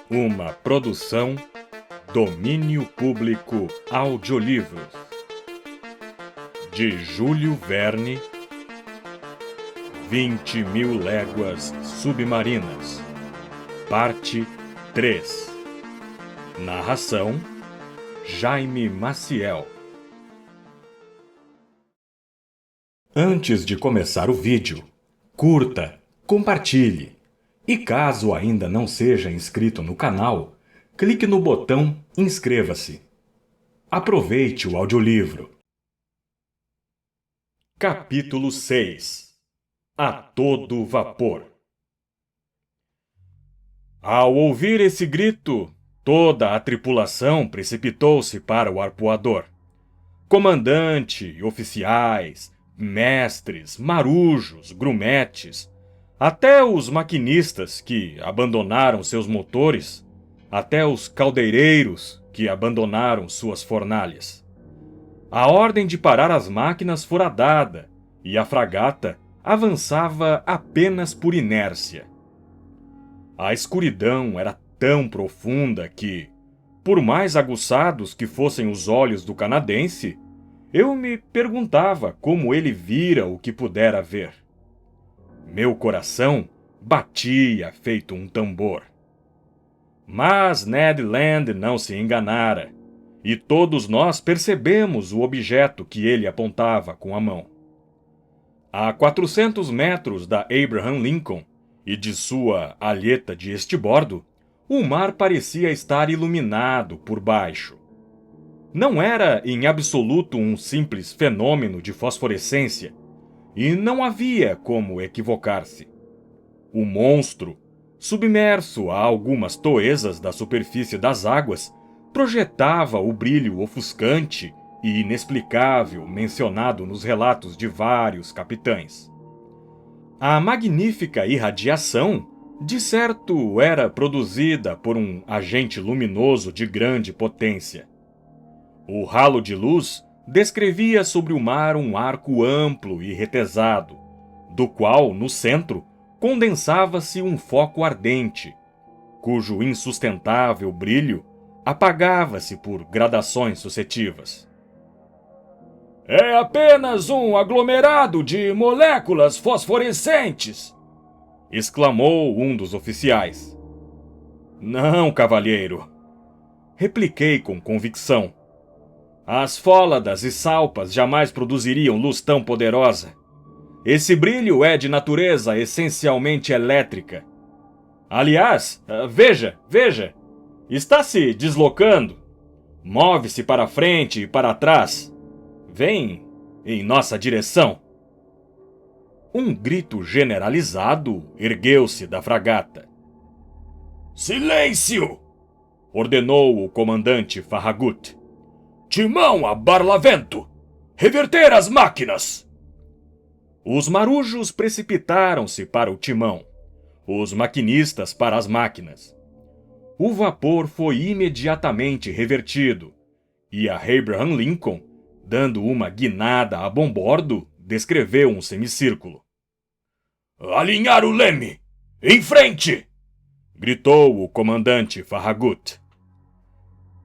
Uma produção Domínio Público Audiolivros de Júlio Verne. 20.000 Léguas Submarinas, Parte 3. Narração Jaime Maciel. Antes de começar o vídeo, curta, compartilhe e caso ainda não seja inscrito no canal, clique no botão Inscreva-se. Aproveite o audiolivro. Capítulo 6. A todo vapor. Ao ouvir esse grito, toda a tripulação precipitou-se para o arpoador. Comandante, oficiais, mestres, marujos, grumetes, até os maquinistas que abandonaram seus motores, até os caldeireiros que abandonaram suas fornalhas. A ordem de parar as máquinas fora dada e a fragata avançava apenas por inércia. A escuridão era tão profunda que, por mais aguçados que fossem os olhos do canadense, eu me perguntava como ele vira o que pudera ver. Meu coração batia feito um tambor. Mas Ned Land não se enganara, e todos nós percebemos o objeto que ele apontava com a mão. A 400 metros da Abraham Lincoln e de sua alheta de estibordo, o mar parecia estar iluminado por baixo. Não era em absoluto um simples fenômeno de fosforescência, e não havia como equivocar-se. O monstro, submerso a algumas toesas da superfície das águas, projetava o brilho ofuscante e inexplicável mencionado nos relatos de vários capitães. A magnífica irradiação, de certo, era produzida por um agente luminoso de grande potência. O ralo de luz descrevia sobre o mar um arco amplo e retesado, do qual, no centro, condensava-se um foco ardente, cujo insustentável brilho apagava-se por gradações sucessivas. É apenas um aglomerado de moléculas fosforescentes! Exclamou um dos oficiais. Não, cavalheiro, repliquei com convicção. As fóladas e salpas jamais produziriam luz tão poderosa. Esse brilho é de natureza essencialmente elétrica. Aliás, veja! Está se deslocando. Move-se para frente e para trás. Vem em nossa direção. Um grito generalizado ergueu-se da fragata. Silêncio! Ordenou o comandante Farragut. Timão a barlavento! Reverter as máquinas! Os marujos precipitaram-se para o timão, os maquinistas para as máquinas. O vapor foi imediatamente revertido, e a Abraham Lincoln, dando uma guinada a bombordo, descreveu um semicírculo. Alinhar o leme! Em frente! Gritou o comandante Farragut.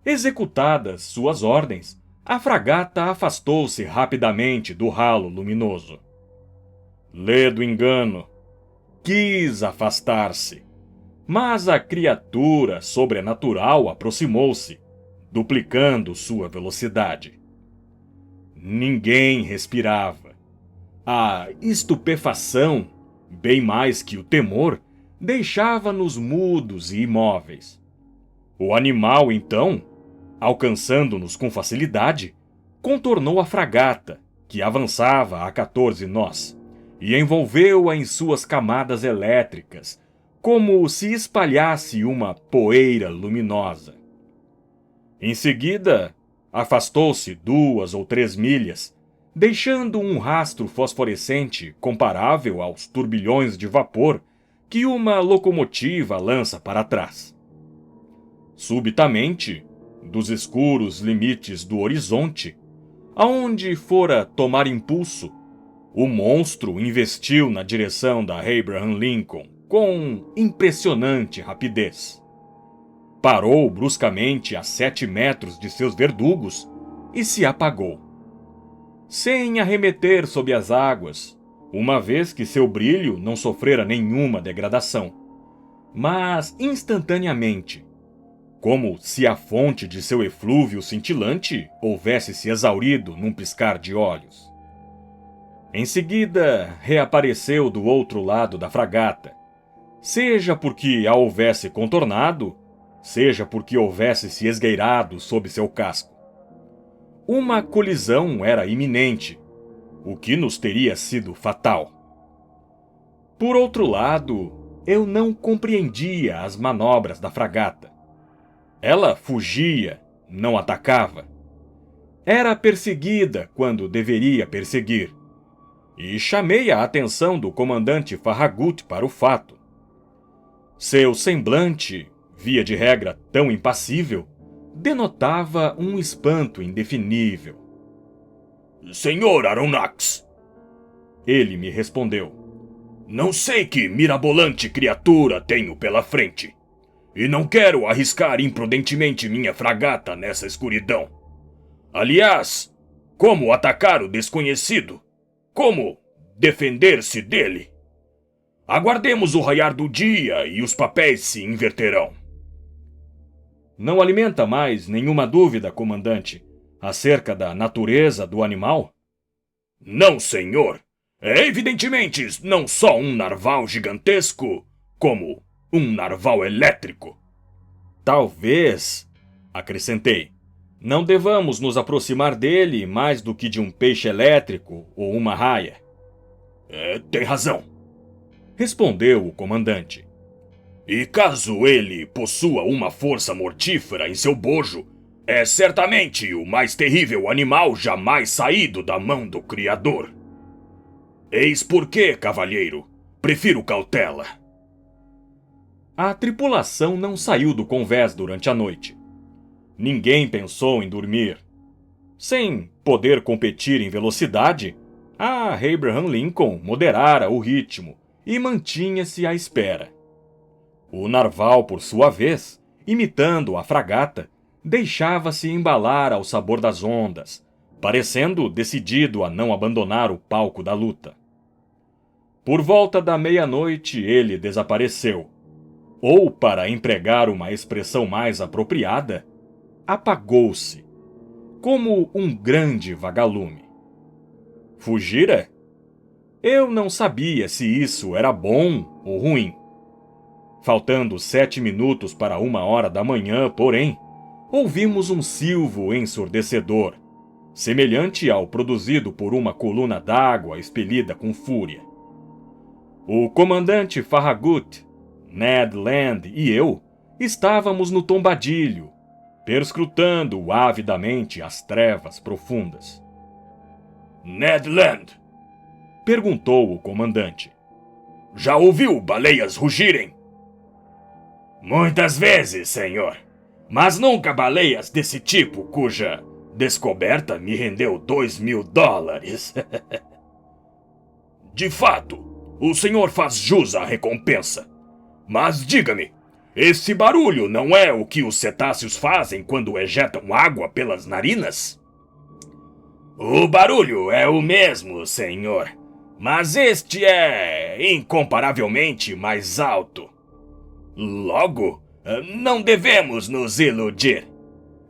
Executadas suas ordens, a fragata afastou-se rapidamente do ralo luminoso. Ledo engano. Quis afastar-se, mas a criatura sobrenatural aproximou-se, duplicando sua velocidade. Ninguém respirava. A estupefação, bem mais que o temor, deixava-nos mudos e imóveis. O animal, então, alcançando-nos com facilidade, contornou a fragata, que avançava a 14 nós, e envolveu-a em suas camadas elétricas, como se espalhasse uma poeira luminosa. Em seguida, afastou-se 2 ou 3 milhas, deixando um rastro fosforescente comparável aos turbilhões de vapor que uma locomotiva lança para trás. Subitamente, dos escuros limites do horizonte, aonde fora tomar impulso, o monstro investiu na direção da Abraham Lincoln, com impressionante rapidez. Parou bruscamente a 7 metros de seus verdugos e se apagou, sem arremeter sob as águas, uma vez que seu brilho não sofrera nenhuma degradação, mas instantaneamente, como se a fonte de seu eflúvio cintilante houvesse se exaurido num piscar de olhos. Em seguida, reapareceu do outro lado da fragata, seja porque a houvesse contornado, seja porque houvesse se esgueirado sob seu casco. Uma colisão era iminente, o que nos teria sido fatal. Por outro lado, eu não compreendia as manobras da fragata. Ela fugia, não atacava. Era perseguida quando deveria perseguir. E chamei a atenção do comandante Farragut para o fato. Seu semblante, via de regra tão impassível, denotava um espanto indefinível. Senhor Aronnax, ele me respondeu. Não sei que mirabolante criatura tenho pela frente, e não quero arriscar imprudentemente minha fragata nessa escuridão. Aliás, como atacar o desconhecido? Como defender-se dele? Aguardemos o raiar do dia e os papéis se inverterão. Não alimenta mais nenhuma dúvida, comandante, acerca da natureza do animal? Não, senhor. É evidentemente não só um narval gigantesco, como um narval elétrico. Talvez, acrescentei, não devamos nos aproximar dele mais do que de um peixe elétrico ou uma raia. Tem razão, respondeu o comandante. E caso ele possua uma força mortífera em seu bojo, é certamente o mais terrível animal jamais saído da mão do Criador. Eis porque, cavalheiro, prefiro cautela. A tripulação não saiu do convés durante a noite. Ninguém pensou em dormir. Sem poder competir em velocidade, a Abraham Lincoln moderara o ritmo e mantinha-se à espera. O narval, por sua vez, imitando a fragata, deixava-se embalar ao sabor das ondas, parecendo decidido a não abandonar o palco da luta. Por volta da meia-noite ele desapareceu, ou, para empregar uma expressão mais apropriada, apagou-se, como um grande vagalume. Fugira? Eu não sabia se isso era bom ou ruim. Faltando 7 minutos para 1h da manhã, porém, ouvimos um silvo ensurdecedor, semelhante ao produzido por uma coluna d'água expelida com fúria. O comandante Farragut, Ned Land e eu estávamos no tombadilho, perscrutando avidamente as trevas profundas. Ned Land, perguntou o comandante. Já ouviu baleias rugirem? Muitas vezes, senhor. Mas nunca baleias desse tipo cuja descoberta me rendeu $2.000. De fato, o senhor faz jus à recompensa. Mas diga-me, esse barulho não é o que os cetáceos fazem quando ejetam água pelas narinas? O barulho é o mesmo, senhor. Mas este é incomparavelmente mais alto. Logo, não devemos nos iludir.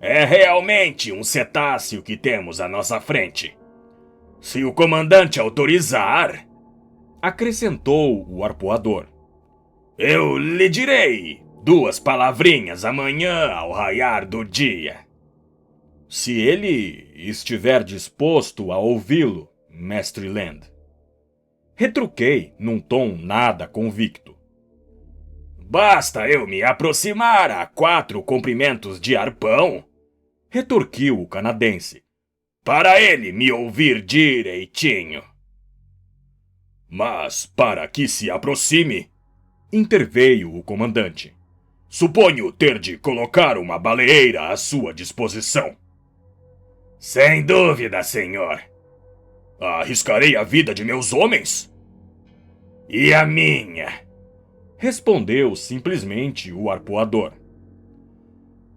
É realmente um cetáceo que temos à nossa frente. Se o comandante autorizar, acrescentou o arpoador, eu lhe direi 2 palavrinhas amanhã ao raiar do dia. Se ele estiver disposto a ouvi-lo, mestre Land. Retruquei num tom nada convicto. Basta eu me aproximar a 4 comprimentos de arpão, retorquiu o canadense, para ele me ouvir direitinho. Mas para que se aproxime, interveio o comandante, suponho ter de colocar uma baleeira à sua disposição. Sem dúvida, senhor. Arriscarei a vida de meus homens? E a minha? respondeu simplesmente o arpoador.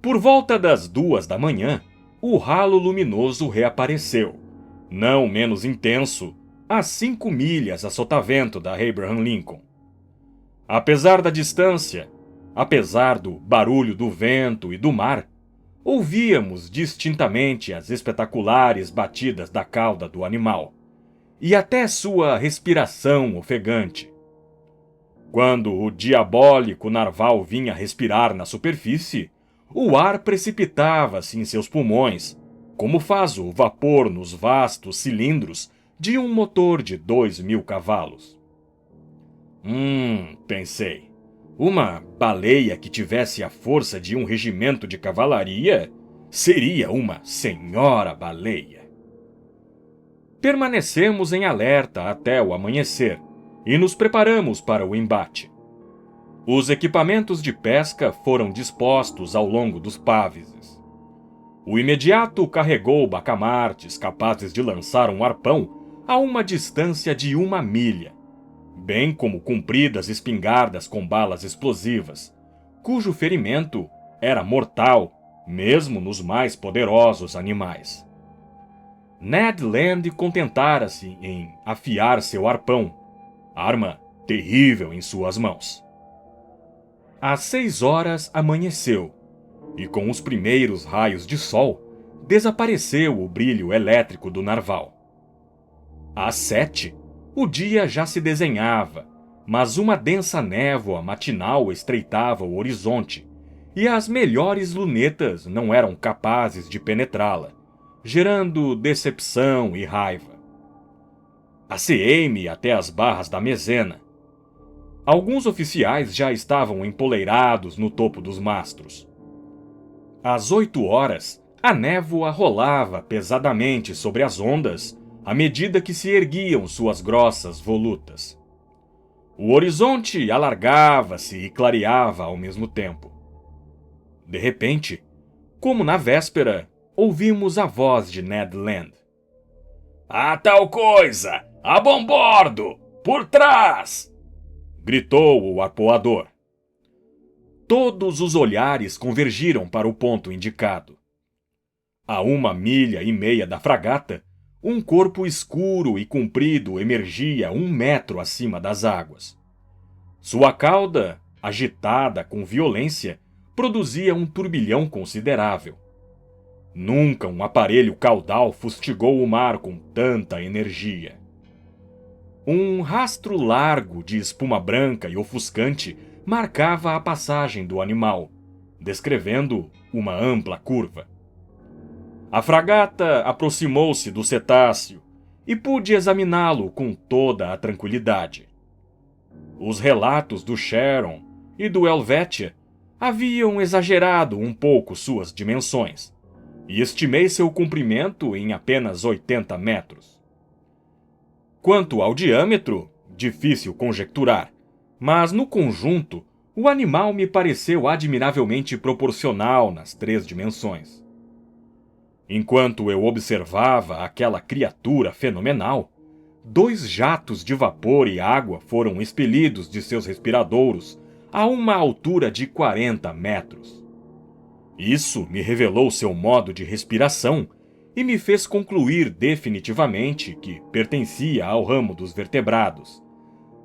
Por volta das 2 da manhã, o ralo luminoso reapareceu, não menos intenso, a 5 milhas a sotavento da Abraham Lincoln. Apesar da distância, apesar do barulho do vento e do mar, ouvíamos distintamente as espetaculares batidas da cauda do animal, e até sua respiração ofegante. Quando o diabólico narval vinha respirar na superfície, o ar precipitava-se em seus pulmões, como faz o vapor nos vastos cilindros de um motor de 2.000 cavalos. Pensei. Uma baleia que tivesse a força de um regimento de cavalaria seria uma senhora baleia. Permanecemos em alerta até o amanhecer e nos preparamos para o embate. Os equipamentos de pesca foram dispostos ao longo dos pávises. O imediato carregou bacamartes capazes de lançar um arpão a uma distância de 1 milha, bem como compridas espingardas com balas explosivas, cujo ferimento era mortal, mesmo nos mais poderosos animais. Ned Land contentara-se em afiar seu arpão, arma terrível em suas mãos. Às 6 horas amanheceu, e com os primeiros raios de sol, desapareceu o brilho elétrico do narval. Às 7, o dia já se desenhava, mas uma densa névoa matinal estreitava o horizonte, e as melhores lunetas não eram capazes de penetrá-la, gerando decepção e raiva. Asseei-me até as barras da mezena. Alguns oficiais já estavam empoleirados no topo dos mastros. Às 8 horas, a névoa rolava pesadamente sobre as ondas à medida que se erguiam suas grossas volutas. O horizonte alargava-se e clareava ao mesmo tempo. De repente, como na véspera, ouvimos a voz de Ned Land. "A tal coisa! A bombordo! Por trás!" gritou o arpoador. Todos os olhares convergiram para o ponto indicado. A 1,5 milhas da fragata, um corpo escuro e comprido emergia 1 metro acima das águas. Sua cauda, agitada com violência, produzia um turbilhão considerável. Nunca um aparelho caudal fustigou o mar com tanta energia. Um rastro largo de espuma branca e ofuscante marcava a passagem do animal, descrevendo uma ampla curva. A fragata aproximou-se do cetáceo e pude examiná-lo com toda a tranquilidade. Os relatos do Sharon e do Helvetia haviam exagerado um pouco suas dimensões, e estimei seu comprimento em apenas 80 metros. Quanto ao diâmetro, difícil conjecturar, mas no conjunto, o animal me pareceu admiravelmente proporcional nas 3 dimensões. Enquanto eu observava aquela criatura fenomenal, 2 jatos de vapor e água foram expelidos de seus respiradouros a uma altura de 40 metros. Isso me revelou seu modo de respiração e me fez concluir definitivamente que pertencia ao ramo dos vertebrados,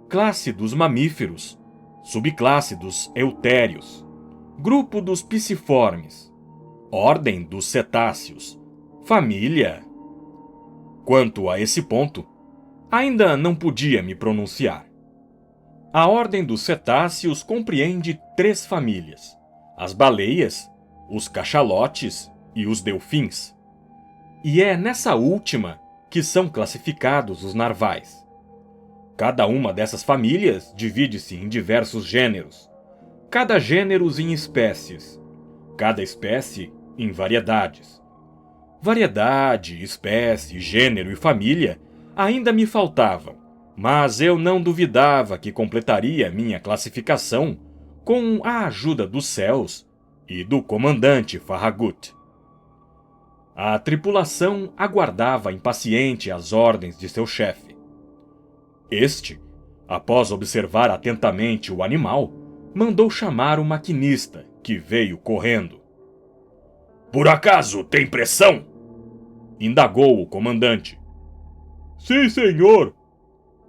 classe dos mamíferos, subclasse dos eutérios, grupo dos pisciformes, ordem dos cetáceos, família. Quanto a esse ponto, ainda não podia me pronunciar. A ordem dos cetáceos compreende 3 famílias: as baleias, os cachalotes e os delfins. E é nessa última que são classificados os narvais. Cada uma dessas famílias divide-se em diversos gêneros, cada gênero em espécies, cada espécie em variedades. Variedade, espécie, gênero e família ainda me faltavam, mas eu não duvidava que completaria minha classificação com a ajuda dos céus e do comandante Farragut. A tripulação aguardava impaciente as ordens de seu chefe. Este, Após observar atentamente o animal, mandou chamar o maquinista, que veio correndo. Por acaso tem pressão? Indagou o comandante. Sim, senhor,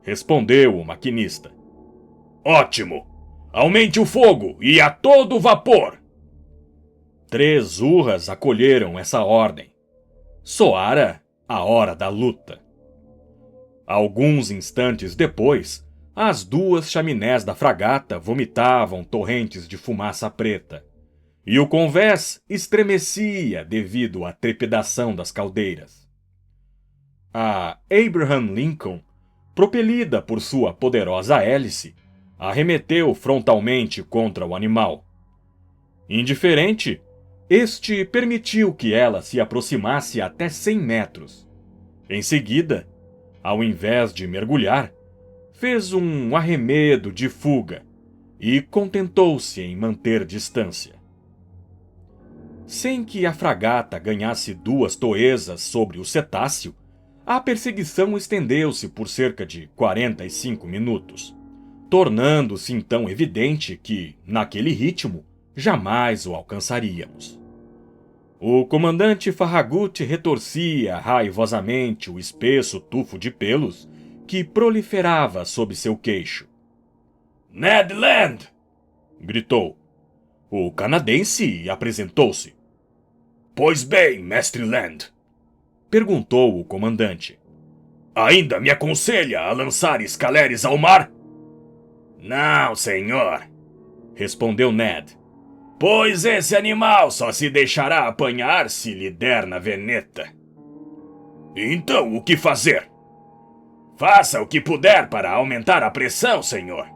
respondeu o maquinista. Ótimo! Aumente o fogo e a todo vapor! 3 urras acolheram essa ordem. Soara a hora da luta. Alguns instantes depois, as 2 chaminés da fragata vomitavam torrentes de fumaça preta, e o convés estremecia devido à trepidação das caldeiras. A Abraham Lincoln, propelida por sua poderosa hélice, arremeteu frontalmente contra o animal. Indiferente, este permitiu que ela se aproximasse até 100 metros. Em seguida, ao invés de mergulhar, fez um arremedo de fuga e contentou-se em manter distância. Sem que a fragata ganhasse 2 toesas sobre o cetáceo, a perseguição estendeu-se por cerca de 45 minutos, tornando-se então evidente que, naquele ritmo, jamais o alcançaríamos. O comandante Farragut retorcia raivosamente o espesso tufo de pelos que proliferava sob seu queixo. Ned Land! Gritou. O canadense apresentou-se. Pois bem, mestre Land, perguntou o comandante. Ainda me aconselha a lançar escaleres ao mar? Não, senhor, respondeu Ned. Pois esse animal só se deixará apanhar se lhe der na veneta. Então, o que fazer? Faça o que puder para aumentar a pressão, senhor.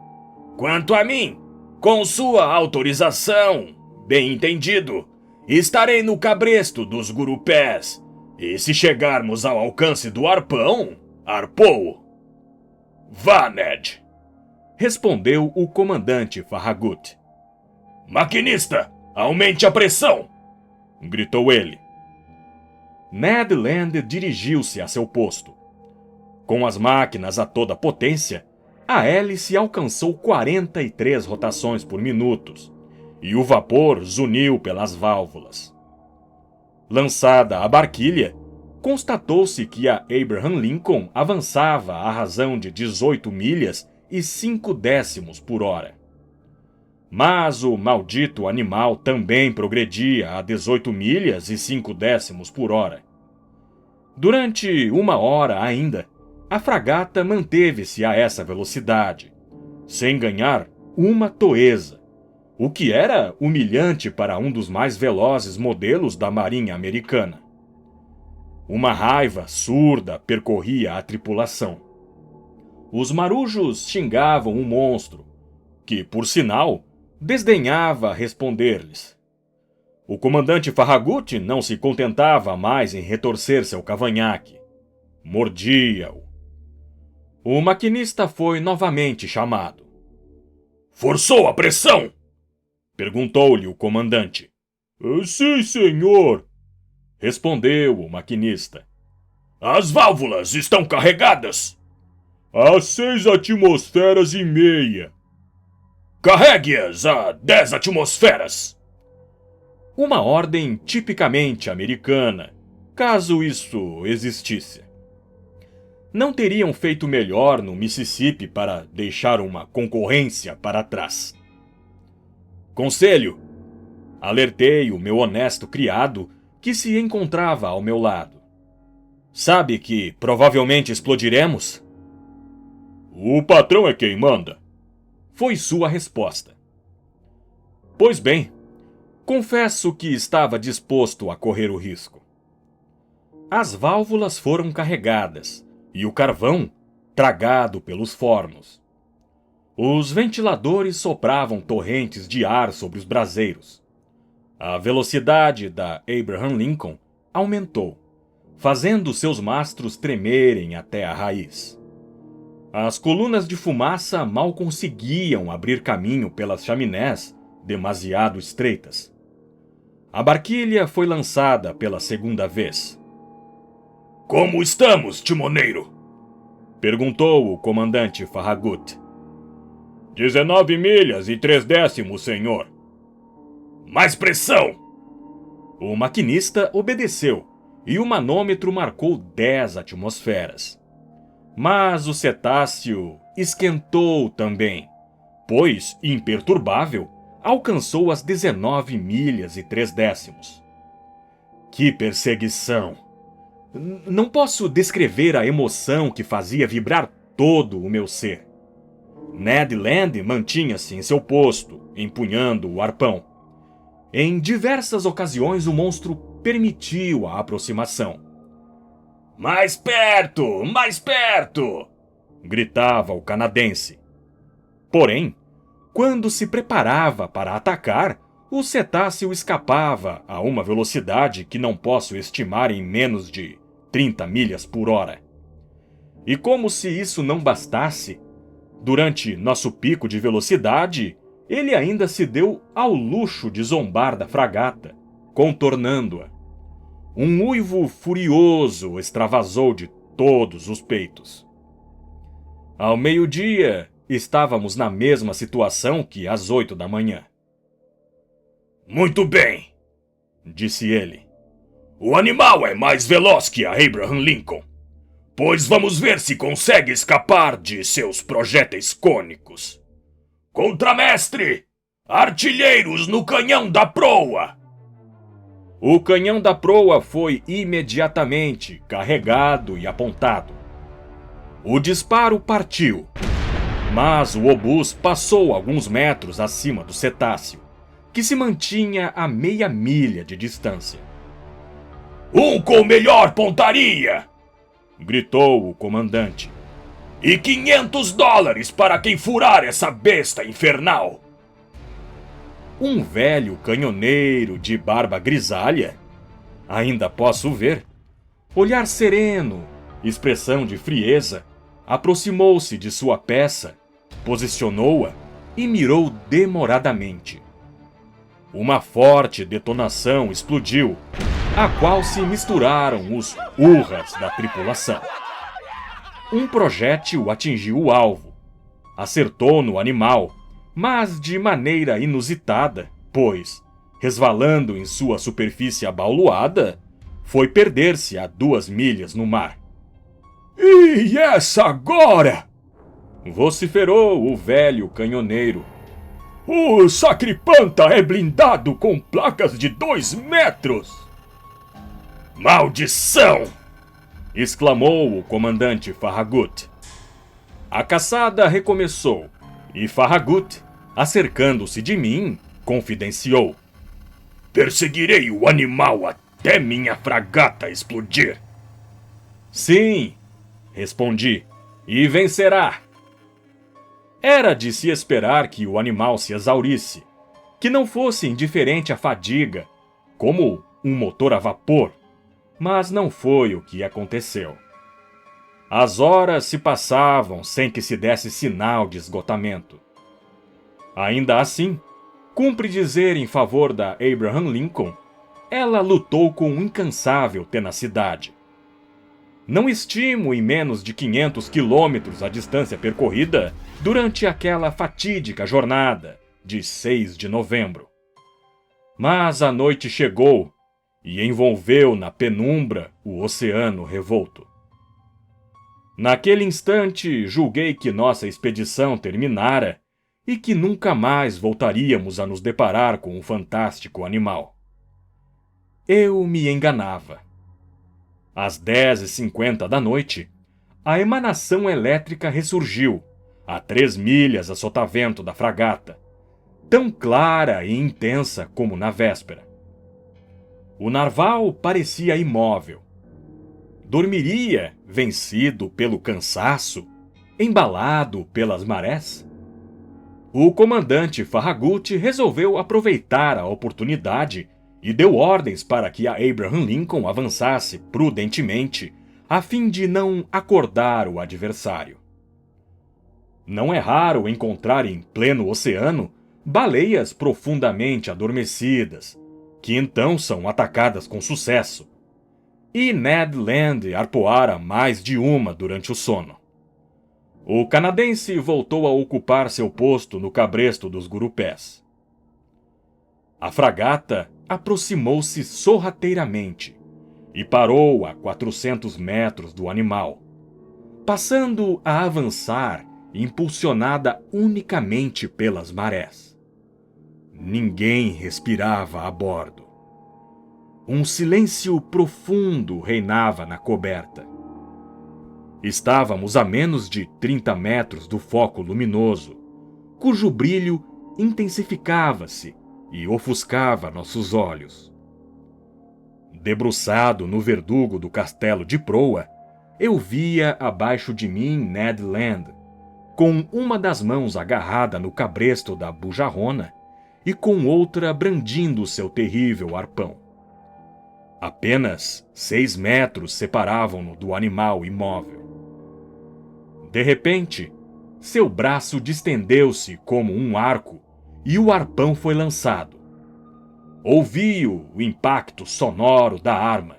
Quanto a mim, com sua autorização, bem entendido, estarei no cabresto dos gurupés, e se chegarmos ao alcance do arpão, arpou-o. Vá, Ned, respondeu o comandante Farragut. Maquinista, aumente a pressão! Gritou ele. Ned Land dirigiu-se a seu posto. Com as máquinas a toda potência, a hélice alcançou 43 rotações por minuto, e o vapor zuniu pelas válvulas. Lançada a barquilha, constatou-se que a Abraham Lincoln avançava à razão de 18 milhas e 5 décimos por hora. Mas o maldito animal também progredia a 18 milhas e 5 décimos por hora. Durante 1 hora ainda, a fragata manteve-se a essa velocidade, sem ganhar uma toesa, o que era humilhante para um dos mais velozes modelos da Marinha Americana. Uma raiva surda percorria a tripulação. Os marujos xingavam o monstro, que, por sinal, desdenhava responder-lhes. O comandante Farragut não se contentava mais em retorcer seu cavanhaque. Mordia-o. O maquinista foi novamente chamado. Forçou a pressão? Perguntou-lhe o comandante. Sim, senhor, respondeu o maquinista. As válvulas estão carregadas? A 6 atmosferas e meia. Carregue-as a 10 atmosferas. Uma ordem tipicamente americana, caso isso existisse. Não teriam feito melhor no Mississippi para deixar uma concorrência para trás. Conselho, alertei o meu honesto criado que se encontrava ao meu lado. Sabe que provavelmente explodiremos? O patrão é quem manda, foi sua resposta. Pois bem, confesso que estava disposto a correr o risco. As válvulas foram carregadas e o carvão tragado pelos fornos. Os ventiladores sopravam torrentes de ar sobre os braseiros. A velocidade da Abraham Lincoln aumentou, fazendo seus mastros tremerem até a raiz. As colunas de fumaça mal conseguiam abrir caminho pelas chaminés, demasiado estreitas. A barquilha foi lançada pela segunda vez. Como estamos, timoneiro? Perguntou o comandante Farragut. 19 milhas e 3/10, senhor. Mais pressão! O maquinista obedeceu e o manômetro marcou 10 atmosferas. Mas o cetáceo esquentou também, pois, imperturbável, alcançou as 19 milhas e 3/10. Que perseguição! Não posso descrever a emoção que fazia vibrar todo o meu ser. Ned Land mantinha-se em seu posto, empunhando o arpão. Em diversas ocasiões o monstro permitiu a aproximação. Mais perto! Mais perto! Gritava o canadense. Porém, quando se preparava para atacar, o cetáceo escapava a uma velocidade que não posso estimar em menos de 30 milhas por hora. E como se isso não bastasse, durante nosso pico de velocidade, ele ainda se deu ao luxo de zombar da fragata, contornando-a. Um uivo furioso extravasou de todos os peitos. Ao meio-dia, estávamos na mesma situação que às 8 da manhã. Muito bem, disse ele. O animal é mais veloz que a Abraham Lincoln, pois vamos ver se consegue escapar de seus projéteis cônicos. Contramestre! Artilheiros no canhão da proa! O canhão da proa foi imediatamente carregado e apontado. O disparo partiu, mas o obus passou alguns metros acima do cetáceo, que se mantinha a meia milha de distância. Um com melhor pontaria! Gritou o comandante. E $500 para quem furar essa besta infernal! Um velho canhoneiro de barba grisalha, ainda posso ver, olhar sereno, expressão de frieza, aproximou-se de sua peça, posicionou-a e mirou demoradamente. Uma forte detonação explodiu, a qual se misturaram os urras da tripulação. Um projétil atingiu o alvo, acertou no animal, mas de maneira inusitada, pois, resvalando em sua superfície abauluada, foi perder-se a 2 milhas no mar. E essa agora? Vociferou o velho canhoneiro. O sacripanta é blindado com placas de 2 metros! Maldição! Exclamou o comandante Farragut. A caçada recomeçou, e Farragut, acercando-se de mim, confidenciou. Perseguirei o animal até minha fragata explodir. Sim, respondi, e vencerá. Era de se esperar que o animal se exaurisse, que não fosse indiferente à fadiga, como um motor a vapor, mas não foi o que aconteceu. As horas se passavam sem que se desse sinal de esgotamento. Ainda assim, cumpre dizer em favor da Abraham Lincoln, ela lutou com incansável tenacidade. Não estimo em menos de 500 quilômetros a distância percorrida durante aquela fatídica jornada de 6 de novembro. Mas a noite chegou e envolveu na penumbra o oceano revolto. Naquele instante, julguei que nossa expedição terminara e que nunca mais voltaríamos a nos deparar com um fantástico animal. Eu me enganava. Às 10h50 da noite, a emanação elétrica ressurgiu, a 3 milhas a sotavento da fragata, tão clara e intensa como na véspera. O narval parecia imóvel. Dormiria, vencido pelo cansaço, embalado pelas marés? O comandante Farragut resolveu aproveitar a oportunidade e deu ordens para que a Abraham Lincoln avançasse prudentemente, a fim de não acordar o adversário. Não é raro encontrar em pleno oceano baleias profundamente adormecidas, que então são atacadas com sucesso. E Ned Land arpoara mais de uma durante o sono. O canadense voltou a ocupar seu posto no cabresto dos gurupés. A fragata aproximou-se sorrateiramente e parou a 400 metros do animal, passando a avançar impulsionada unicamente pelas marés. Ninguém respirava a bordo. Um silêncio profundo reinava na coberta. Estávamos a menos de 30 metros do foco luminoso, cujo brilho intensificava-se e ofuscava nossos olhos. Debruçado no verdugo do castelo de proa, eu via abaixo de mim Ned Land, com uma das mãos agarrada no cabresto da bujarrona e com outra brandindo seu terrível arpão. Apenas 6 metros separavam-no do animal imóvel. De repente, seu braço distendeu-se como um arco e o arpão foi lançado. Ouvi o impacto sonoro da arma,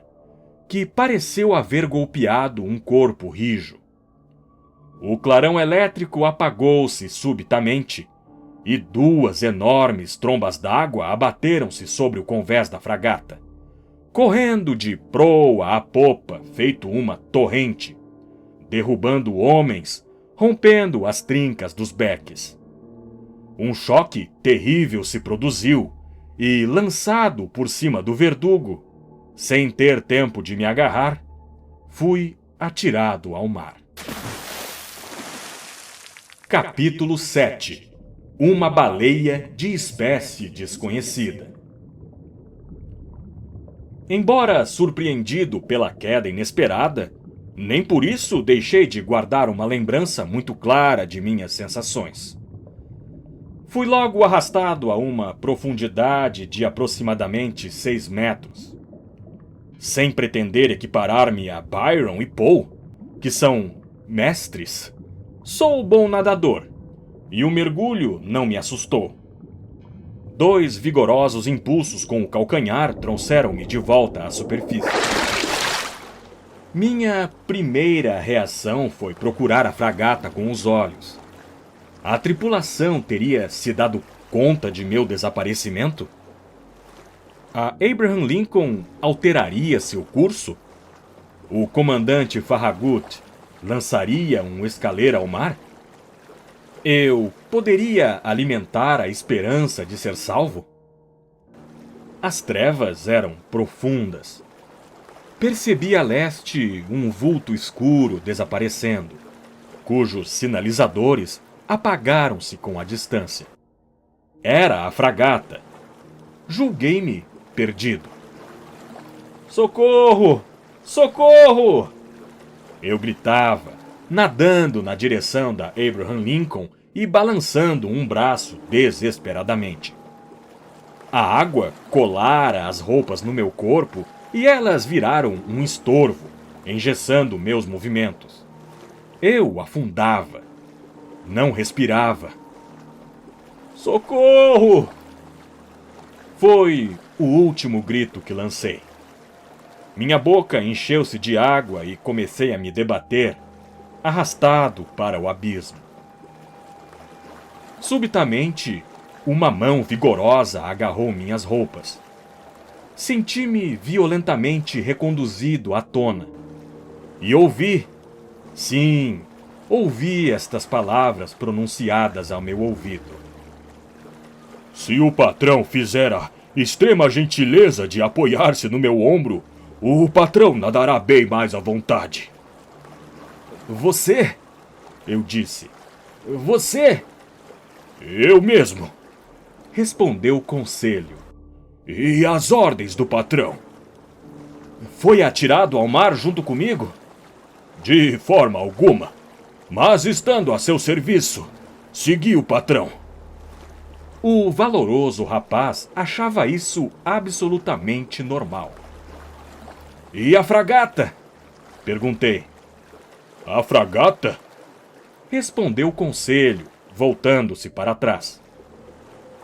que pareceu haver golpeado um corpo rijo. O clarão elétrico apagou-se subitamente e 2 enormes trombas d'água abateram-se sobre o convés da fragata, correndo de proa a popa feito uma torrente, derrubando homens, rompendo as trincas dos beques. Um choque terrível se produziu e, lançado por cima do verdugo, sem ter tempo de me agarrar, fui atirado ao mar. Capítulo 7. Uma baleia de espécie desconhecida. Embora surpreendido pela queda inesperada, nem por isso deixei de guardar uma lembrança muito clara de minhas sensações. Fui logo arrastado a uma profundidade de aproximadamente 6 metros. Sem pretender equiparar-me a Byron e Poe, que são mestres, sou bom nadador, e o mergulho não me assustou. 2 vigorosos impulsos com o calcanhar trouxeram-me de volta à superfície. Minha primeira reação foi procurar a fragata com os olhos. A tripulação teria se dado conta de meu desaparecimento? A Abraham Lincoln alteraria seu curso? O comandante Farragut lançaria um escaleiro ao mar? Eu poderia alimentar a esperança de ser salvo? As trevas eram profundas. Percebi a leste um vulto escuro desaparecendo, cujos sinalizadores apagaram-se com a distância. Era a fragata. Julguei-me perdido. Socorro! Socorro! Eu gritava, nadando na direção da Abraham Lincoln e balançando um braço desesperadamente. A água colara as roupas no meu corpo e elas viraram um estorvo, engessando meus movimentos. Eu afundava. Não respirava. Socorro! Foi o último grito que lancei. Minha boca encheu-se de água e comecei a me debater, arrastado para o abismo. Subitamente, uma mão vigorosa agarrou minhas roupas. Senti-me violentamente reconduzido à tona. E ouvi, sim, ouvi estas palavras pronunciadas ao meu ouvido. Se o patrão fizer a extrema gentileza de apoiar-se no meu ombro, o patrão nadará bem mais à vontade. Você? Eu disse. Você? Eu mesmo, respondeu o conselho. E as ordens do patrão? Foi atirado ao mar junto comigo? De forma alguma. Mas estando a seu serviço, segui o patrão. O valoroso rapaz achava isso absolutamente normal. E a fragata? Perguntei. A fragata? Respondeu o conselho, voltando-se para trás.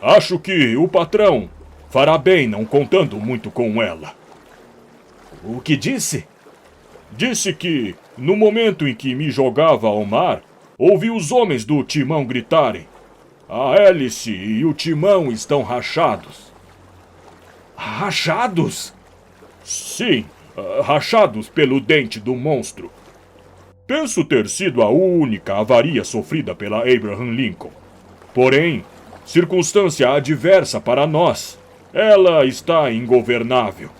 Acho que o patrão fará bem não contando muito com ela. O que disse? Disse que, no momento em que me jogava ao mar, ouvi os homens do timão gritarem. A hélice e o timão estão rachados. Rachados? Sim, rachados pelo dente do monstro. Penso ter sido a única avaria sofrida pela Abraham Lincoln. Porém, circunstância adversa para nós. Ela está ingovernável.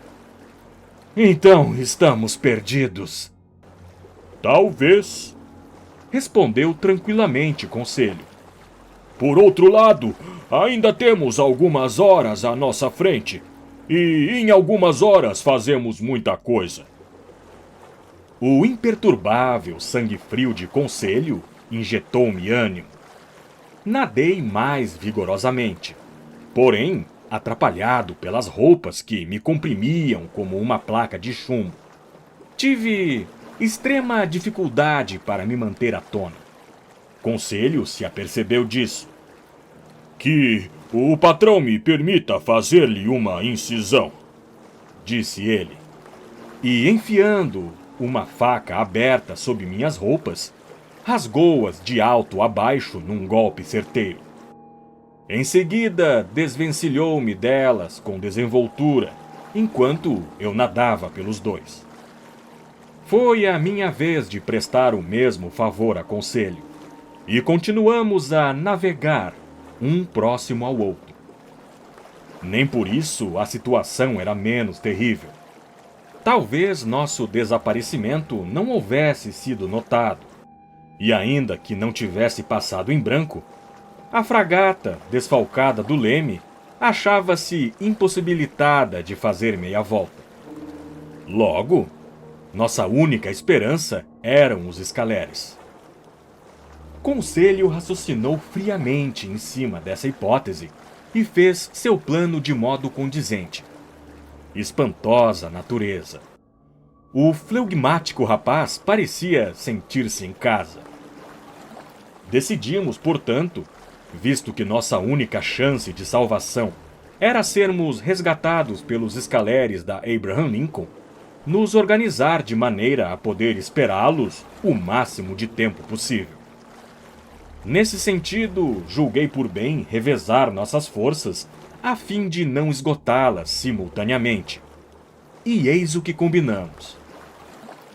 Então estamos perdidos. Talvez, respondeu tranquilamente Conselho. Por outro lado, ainda temos algumas horas à nossa frente. E em algumas horas fazemos muita coisa. O imperturbável sangue frio de Conselho injetou-me ânimo. Nadei mais vigorosamente, porém atrapalhado pelas roupas que me comprimiam como uma placa de chumbo. Tive extrema dificuldade para me manter à tona. Conselho se apercebeu disso. Que o patrão me permita fazer-lhe uma incisão, disse ele. E enfiando uma faca aberta sob minhas roupas, rasgou-as de alto a baixo num golpe certeiro. Em seguida, desvencilhou-me delas com desenvoltura, enquanto eu nadava pelos dois. Foi a minha vez de prestar o mesmo favor a Conselho, e continuamos a navegar, um próximo ao outro. Nem por isso a situação era menos terrível. Talvez nosso desaparecimento não houvesse sido notado, e ainda que não tivesse passado em branco, a fragata, desfalcada do leme, achava-se impossibilitada de fazer meia volta. Logo, nossa única esperança eram os escaleres. Conselho raciocinou friamente em cima dessa hipótese e fez seu plano de modo condizente. Espantosa natureza. O flegmático rapaz parecia sentir-se em casa. Decidimos, portanto, visto que nossa única chance de salvação era sermos resgatados pelos escaleres da Abraham Lincoln, nos organizar de maneira a poder esperá-los o máximo de tempo possível. Nesse sentido, julguei por bem revezar nossas forças a fim de não esgotá-las simultaneamente. E eis o que combinamos.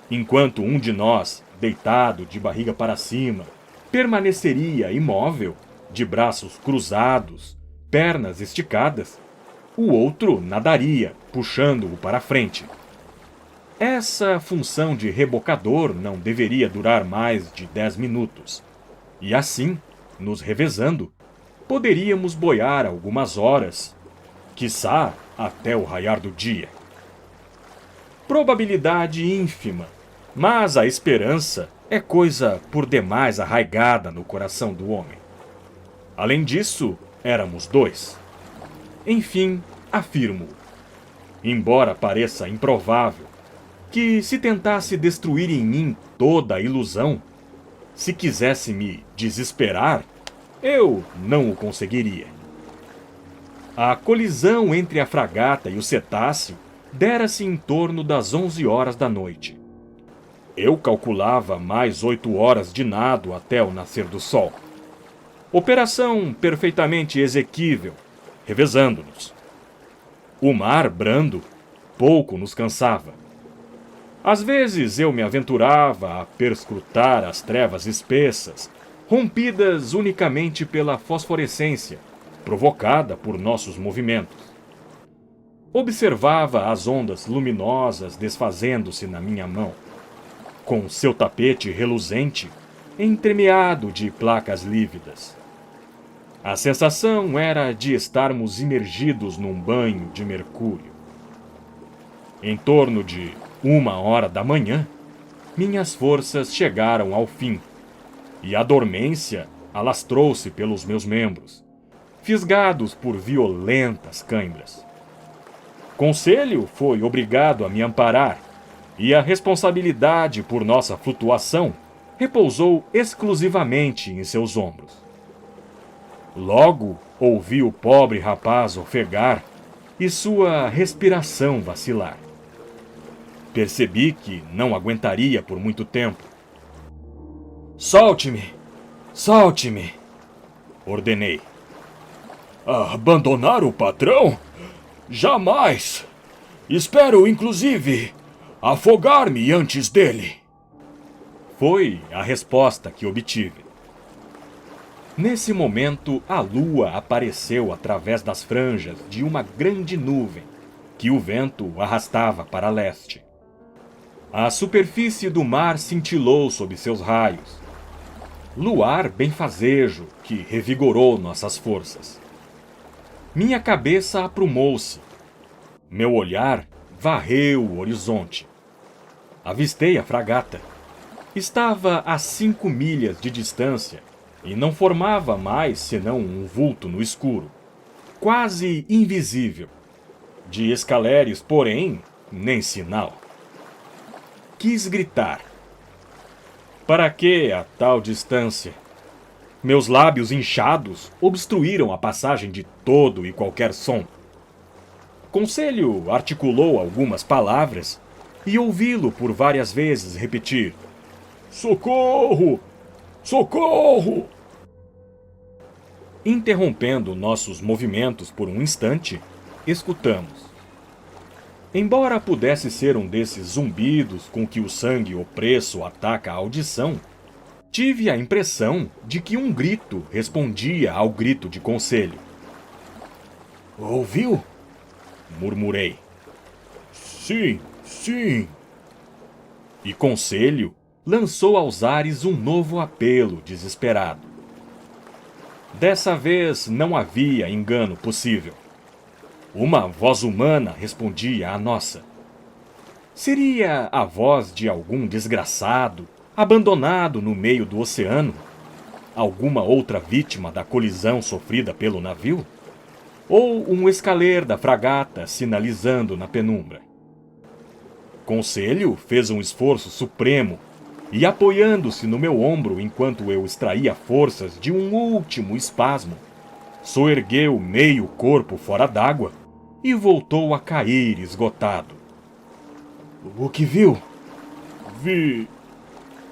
Enquanto um de nós, deitado de barriga para cima, permaneceria imóvel, de braços cruzados, pernas esticadas, o outro nadaria, puxando-o para frente. Essa função de rebocador não deveria durar mais de 10 minutos. E assim, nos revezando, poderíamos boiar algumas horas, quiçá até o raiar do dia. Probabilidade ínfima, mas a esperança é coisa por demais arraigada no coração do homem. Além disso, éramos dois. Enfim, afirmo, embora pareça improvável, que se tentasse destruir em mim toda a ilusão, se quisesse me desesperar, eu não o conseguiria. A colisão entre a fragata e o cetáceo dera-se em torno das 11 horas da noite. Eu calculava mais 8 horas de nado até o nascer do sol. Operação perfeitamente exequível, revezando-nos. O mar brando pouco nos cansava. Às vezes eu me aventurava a perscrutar as trevas espessas, rompidas unicamente pela fosforescência, provocada por nossos movimentos. Observava as ondas luminosas desfazendo-se na minha mão, com seu tapete reluzente, entremeado de placas lívidas. A sensação era de estarmos imergidos num banho de mercúrio. Em torno de 1 hora da manhã, minhas forças chegaram ao fim, e a dormência alastrou-se pelos meus membros, fisgados por violentas cãibras. Conselho foi obrigado a me amparar, e a responsabilidade por nossa flutuação repousou exclusivamente em seus ombros. Logo ouvi o pobre rapaz ofegar e sua respiração vacilar. Percebi que não aguentaria por muito tempo. Solte-me! Solte-me, ordenei. Abandonar o patrão? Jamais! Espero, inclusive, afogar-me antes dele. Foi a resposta que obtive. Nesse momento, a lua apareceu através das franjas de uma grande nuvem que o vento arrastava para leste. A superfície do mar cintilou sob seus raios. Luar benfazejo que revigorou nossas forças. Minha cabeça aprumou-se. Meu olhar varreu o horizonte. Avistei a fragata. Estava a 5 milhas de distância e não formava mais senão um vulto no escuro, quase invisível. De escaleres, porém, nem sinal. Quis gritar. Para que a tal distância? Meus lábios inchados obstruíram a passagem de todo e qualquer som. Conselho articulou algumas palavras e ouvi-lo por várias vezes repetir: Socorro! Socorro! Interrompendo nossos movimentos por um instante, escutamos. Embora pudesse ser um desses zumbidos com que o sangue opresso ataca a audição, tive a impressão de que um grito respondia ao grito de Conselho. Ouviu? Murmurei. Sim, sim. E Conselho lançou aos ares um novo apelo desesperado. Dessa vez não havia engano possível. Uma voz humana respondia à nossa. Seria a voz de algum desgraçado, abandonado no meio do oceano? Alguma outra vítima da colisão sofrida pelo navio? Ou um escaler da fragata sinalizando na penumbra? Conselho fez um esforço supremo e, apoiando-se no meu ombro enquanto eu extraía forças de um último espasmo, soergueu meio corpo fora d'água e voltou a cair esgotado. O que viu? Vi.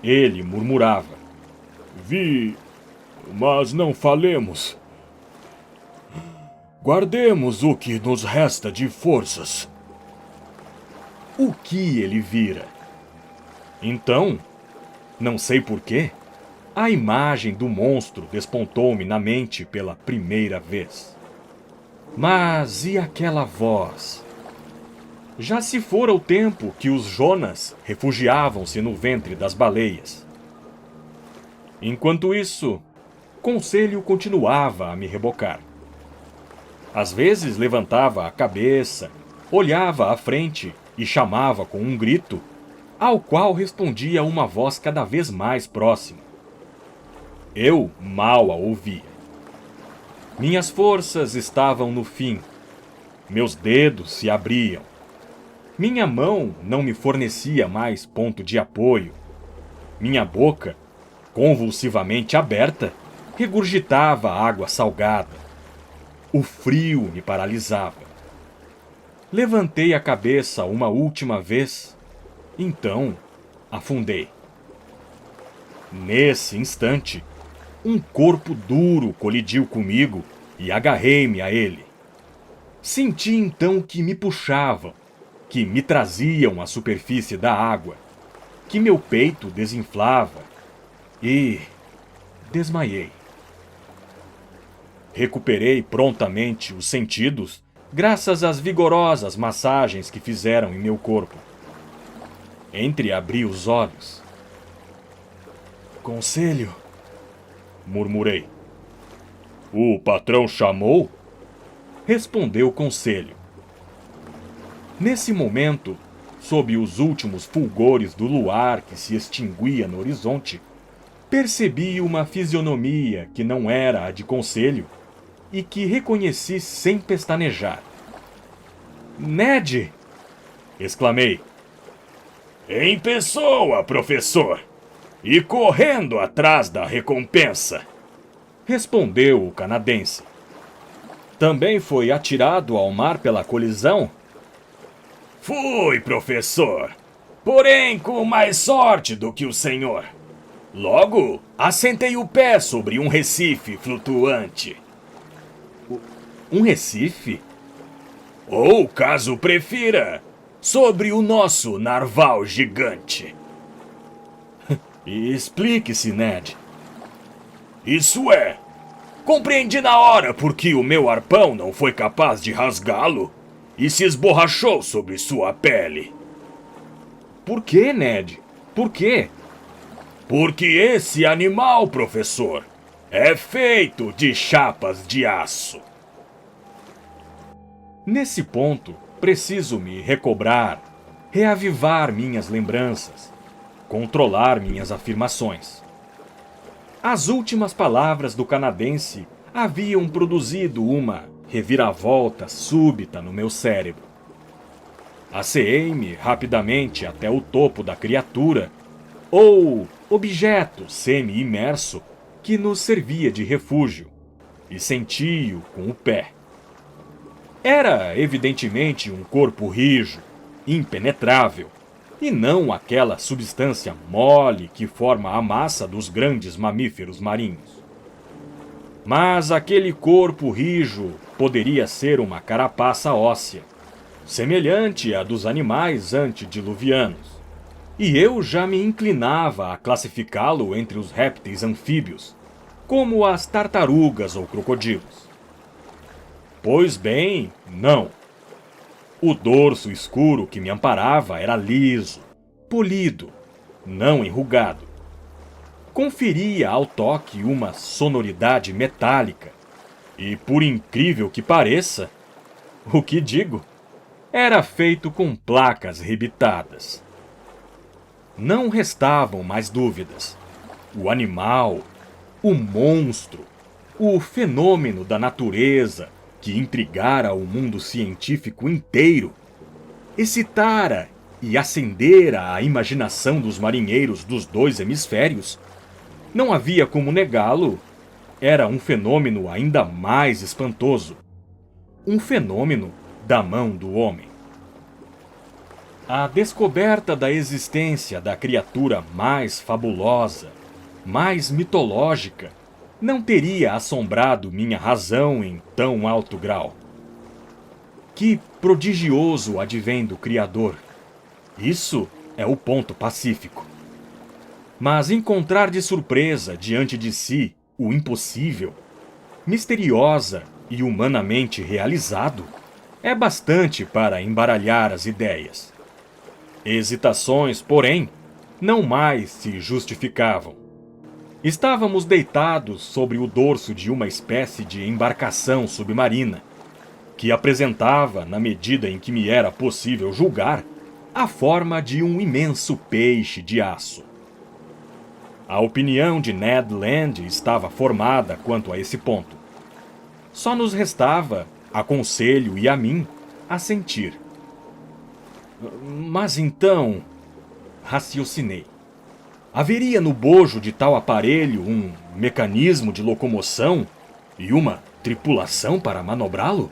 Ele murmurava. Vi, mas não falemos. Guardemos o que nos resta de forças. O que ele vira? Então, não sei porquê, a imagem do monstro despontou-me na mente pela primeira vez. Mas e aquela voz? Já se fora o tempo que os Jonas refugiavam-se no ventre das baleias. Enquanto isso, Conselho continuava a me rebocar. Às vezes levantava a cabeça, olhava à frente e chamava com um grito, ao qual respondia uma voz cada vez mais próxima. Eu mal a ouvia. Minhas forças estavam no fim. Meus dedos se abriam. Minha mão não me fornecia mais ponto de apoio. Minha boca, convulsivamente aberta, regurgitava água salgada. O frio me paralisava. Levantei a cabeça uma última vez, então afundei. Nesse instante, um corpo duro colidiu comigo e agarrei-me a ele. Senti então que me puxavam, que me traziam à superfície da água, que meu peito desinflava e desmaiei. Recuperei prontamente os sentidos graças às vigorosas massagens que fizeram em meu corpo. Entreabri os olhos. Conselho, murmurei. O patrão chamou? Respondeu Conselho. Nesse momento, sob os últimos fulgores do luar que se extinguia no horizonte, percebi uma fisionomia que não era a de Conselho e que reconheci sem pestanejar. Ned! Exclamei. Em pessoa, professor! E correndo atrás da recompensa! Respondeu o canadense. Também foi atirado ao mar pela colisão? Fui, professor! Porém, com mais sorte do que o senhor. Logo, assentei o pé sobre um recife flutuante. Um recife? Ou, caso prefira, sobre o nosso narval gigante. Explique-se, Ned. Isso é, compreendi na hora por que o meu arpão não foi capaz de rasgá-lo e se esborrachou sobre sua pele. Por que, Ned? Por quê? Porque esse animal, professor, é feito de chapas de aço. Nesse ponto, preciso me recobrar, reavivar minhas lembranças, controlar minhas afirmações. As últimas palavras do canadense haviam produzido uma reviravolta súbita no meu cérebro. Asseei-me rapidamente até o topo da criatura, ou objeto semi-imerso que nos servia de refúgio, e senti-o com o pé. Era evidentemente um corpo rijo, impenetrável, e não aquela substância mole que forma a massa dos grandes mamíferos marinhos. Mas aquele corpo rijo poderia ser uma carapaça óssea, semelhante à dos animais antediluvianos, e eu já me inclinava a classificá-lo entre os répteis anfíbios, como as tartarugas ou crocodilos. Pois bem, não. O dorso escuro que me amparava era liso, polido, não enrugado. Conferia ao toque uma sonoridade metálica, e por incrível que pareça, o que digo, era feito com placas rebitadas. Não restavam mais dúvidas. O animal, o monstro, o fenômeno da natureza que intrigara o mundo científico inteiro, excitara e acendera a imaginação dos marinheiros dos dois hemisférios, não havia como negá-lo, era um fenômeno ainda mais espantoso. Um fenômeno da mão do homem. A descoberta da existência da criatura mais fabulosa, mais mitológica, não teria assombrado minha razão em tão alto grau. Que prodigioso advém do Criador! Isso é o ponto pacífico. Mas encontrar de surpresa diante de si o impossível, misteriosa e humanamente realizado, é bastante para embaralhar as ideias. Hesitações, porém, não mais se justificavam. Estávamos deitados sobre o dorso de uma espécie de embarcação submarina, que apresentava, na medida em que me era possível julgar, a forma de um imenso peixe de aço. A opinião de Ned Land estava formada quanto a esse ponto. Só nos restava, a Conselho e a mim, assentir. Mas então, raciocinei. Haveria no bojo de tal aparelho um mecanismo de locomoção e uma tripulação para manobrá-lo?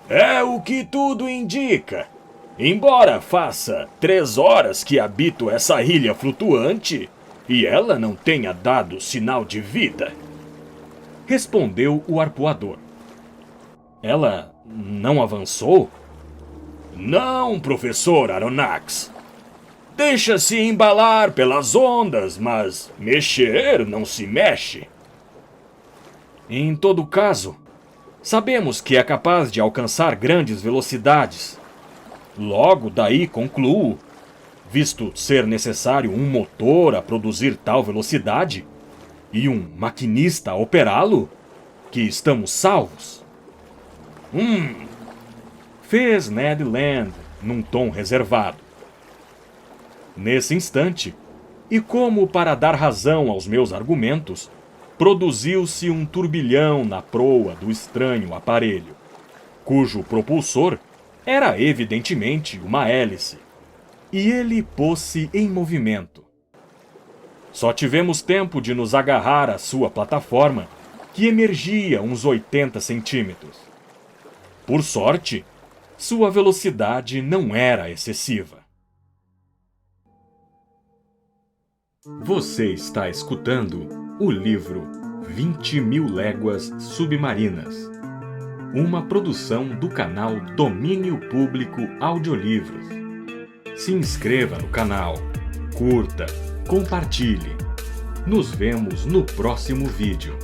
É o que tudo indica. Embora faça 3 horas que habito essa ilha flutuante e ela não tenha dado sinal de vida. Respondeu o arpoador. Ela não avançou? Não, professor Aronnax. Deixa-se embalar pelas ondas, mas mexer não se mexe. Em todo caso, sabemos que é capaz de alcançar grandes velocidades. Logo daí concluo, visto ser necessário um motor a produzir tal velocidade e um maquinista a operá-lo, que estamos salvos. Fez Ned Land num tom reservado. Nesse instante, e como para dar razão aos meus argumentos, produziu-se um turbilhão na proa do estranho aparelho, cujo propulsor era evidentemente uma hélice, e ele pôs-se em movimento. Só tivemos tempo de nos agarrar à sua plataforma, que emergia uns 80 centímetros. Por sorte, sua velocidade não era excessiva. Você está escutando o livro 20.000 Léguas Submarinas, uma produção do canal Domínio Público Audiolivros. Se inscreva no canal, curta, compartilhe. Nos vemos no próximo vídeo.